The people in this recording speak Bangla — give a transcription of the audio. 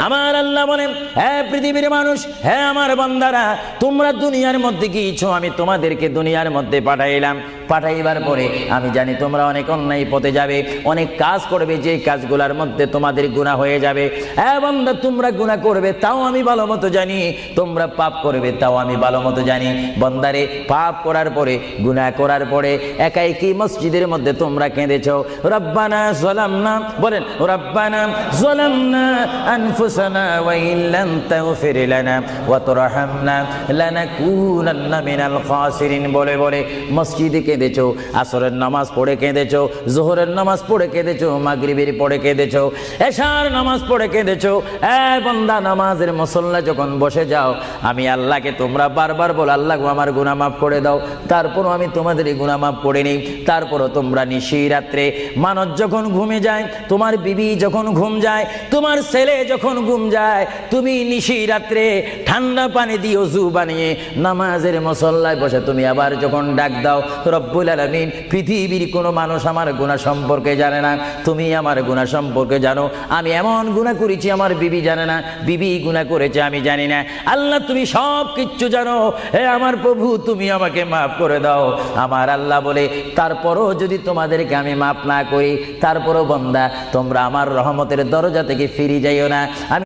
আমার আল্লাহ বলেন, হে পৃথিবীর মানুষ, হে আমার বান্দারা, তোমরা দুনিয়ার মধ্যে গিয়েছো, আমি তোমাদেরকে দুনিয়ার মধ্যে পাঠাইলাম। পাঠাইবার পরে আমি জানি তোমরা অনেক অন্যায় পথে যাবে, অনেক কাজ করবে, যে কাজগুলোর মধ্যে তোমাদের গুনাহ হয়ে যাবে। হে বান্দা, তোমরা গুনাহ করবে তাও আমি ভালো মতো জানি, তোমরা পাপ করবে তাও আমি ভালো মতো জানি। বান্দারে, পাপ করার পরে, গুনাহ করার পরে একাই কি মসজিদের মধ্যে তোমরা কেঁদেছো, রব্বানা যালামনা, বলেন রব্বানা যালামনা আনফুসানা ওয়া ইল্লাম তাগফির লানা ওয়া তুরহামনা লানাকুনান্না মিনাল খাসিরিন বলে বলে মসজিদে কেঁদেছো, আসরের নামাজ পড়ে কেঁদেছো, যোহরের নামাজ পড়ে কেঁদেছো, মাগরিবের পড়ে কেঁদেছো, এশার নামাজ পড়ে কেঁদেছো। এ বান্দা, নামাজের মুসল্লা যখন বসে যাও, আমি আল্লাহকে তোমরা বারবার বলো, আল্লাহ আমার গুনাহ মাফ করে দাও। তারপরও আমি তোমাদের গুনাহ মাফ করে নিই। তারপরও তোমরা নিশি রাত্রে, মানুষ যখন ঘুমে যায়, তোমার বিবি যখন ঘুম যায়, তোমার ছেলে যখন ঘুম যায়, তুমি নিশি রাত্রে ঠান্ডা পানি দিয়ে ওযু বানিয়ে নামাজের মুসল্লায় বসে তুমি আবার যখন ডাক দাও, রব্বুল আলামিন, পৃথিবীর কোনো মানুষ আমার গুনাহ সম্পর্কে জানে না, তুমি আমার গুনাহ সম্পর্কে জানো। আমি এমন গুনাহ করেছি আমার বিবি জানে না, বিবি গুনাহ করেছে আমি জানি না। আল্লাহ, তুমি সব কিচ্ছু জানো। হে আমার প্রভু, তুমি আমাকে মাফ করে দাও। আমার আল্লাহ বলে, তারপরও যদি তোমাদেরকে আমি মাফ না করি, তারপরও বান্দা তোমরা আমার রহমতের দরজা থেকে ফিরে যাইও না।